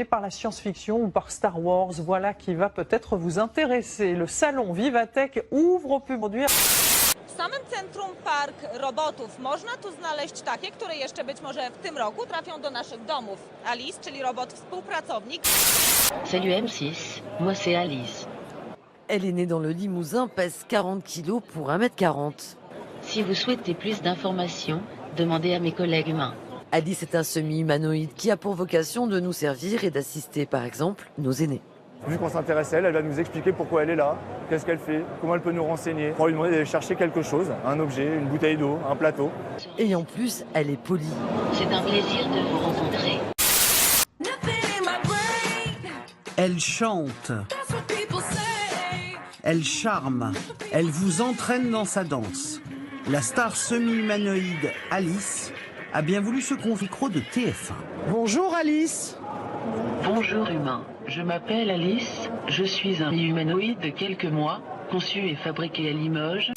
Par la science-fiction ou par Star Wars, voilà qui va peut-être vous intéresser. Le salon Vivatech ouvre au public. W samym centrum park robotów. Można tu znaleźć takie, które jeszcze być może w tym roku trafią do naszych domów. Alice, czyli robot współpracownik. Salut M6, moi c'est Alice. Elle est née dans le Limousin, pèse 40 kilos pour 1m40. Si vous souhaitez plus d'informations, demandez à mes collègues humains. Alice est un semi-humanoïde qui a pour vocation de nous servir et d'assister par exemple nos aînés. Vu qu'on s'intéresse à elle, elle va nous expliquer pourquoi elle est là, qu'est-ce qu'elle fait, comment elle peut nous renseigner. On va lui demander d'aller chercher quelque chose, un objet, une bouteille d'eau, un plateau. Et en plus, elle est polie. C'est un plaisir de vous rencontrer. Elle chante. Elle charme. Elle vous entraîne dans sa danse. La star semi-humanoïde Alice a bien voulu se confier au micro de TF1. Bonjour Alice. Bonjour humain, je m'appelle Alice, je suis un humanoïde de quelques mois, conçu et fabriqué à Limoges.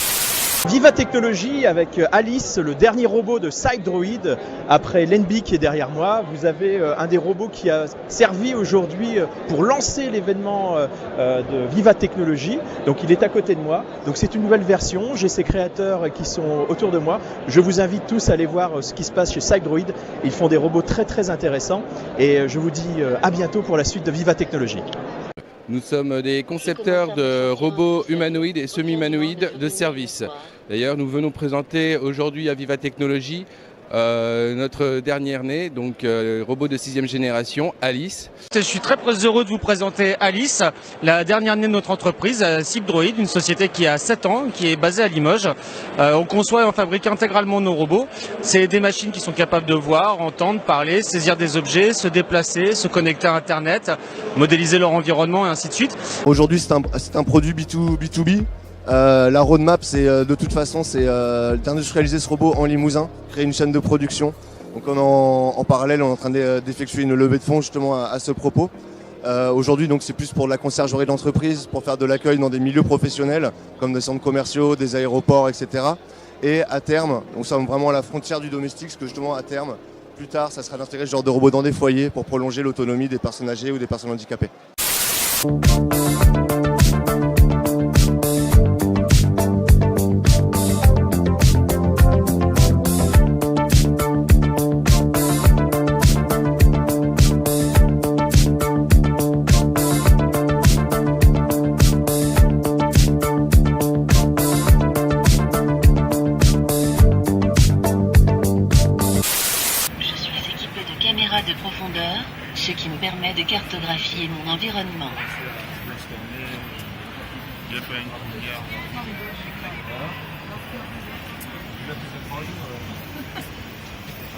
Viva Technologies avec Alice, le dernier robot de Psydroid. Après l'NB qui est derrière moi, vous avez un des robots qui a servi aujourd'hui pour lancer l'événement de Viva Technologies. Donc il est à côté de moi. Donc c'est une nouvelle version. J'ai ses créateurs qui sont autour de moi. Je vous invite tous à aller voir ce qui se passe chez Psydroid. Ils font des robots très très intéressants. Et je vous dis à bientôt pour la suite de Viva Technologies. Nous sommes des concepteurs de robots humanoïdes et semi-humanoïdes de service. D'ailleurs, nous venons présenter aujourd'hui à Viva Technologies notre dernière née, donc robot de 6e génération, Alice. Je suis très heureux de vous présenter Alice, la dernière née de notre entreprise, Psydroid, une société qui a 7 ans, qui est basée à Limoges. On conçoit et on fabrique intégralement nos robots. C'est des machines qui sont capables de voir, entendre, parler, saisir des objets, se déplacer, se connecter à Internet, modéliser leur environnement et ainsi de suite. Aujourd'hui, c'est un produit B2B. La roadmap, c'est de toute façon, c'est d'industrialiser ce robot en Limousin, créer une chaîne de production. Donc en parallèle, on est en train d'effectuer une levée de fonds justement à ce propos. Aujourd'hui, donc c'est plus pour de la conciergerie d'entreprise, pour faire de l'accueil dans des milieux professionnels, comme des centres commerciaux, des aéroports, etc. Et à terme, nous sommes vraiment à la frontière du domestique, parce que justement à terme, plus tard, ça sera d'intégrer ce genre de robot dans des foyers pour prolonger l'autonomie des personnes âgées ou des personnes handicapées. De profondeur, ce qui me permet de cartographier mon environnement.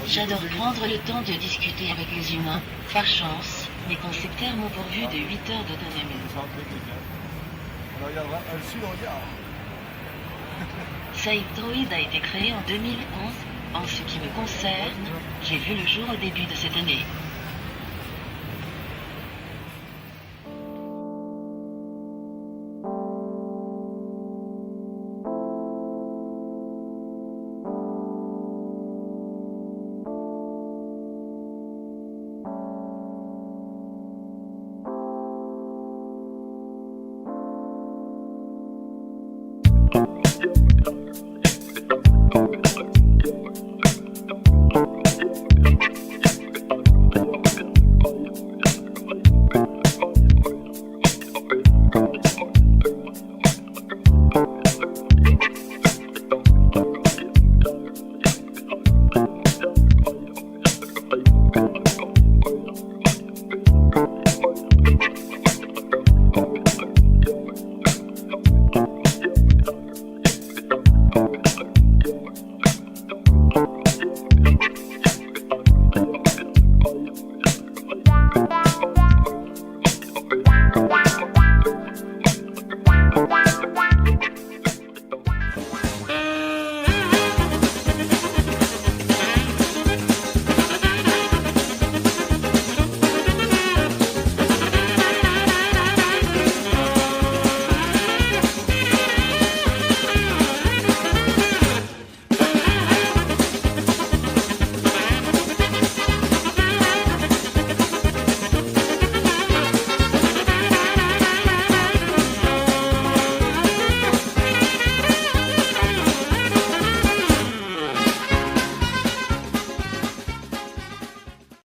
J'adore prendre le temps de discuter avec les humains. Par chance, mes concepteurs m'ont pourvu de 8 heures d'autonomie. Psydroid a été créé en 2011. En ce qui me concerne, j'ai vu le jour au début de cette année.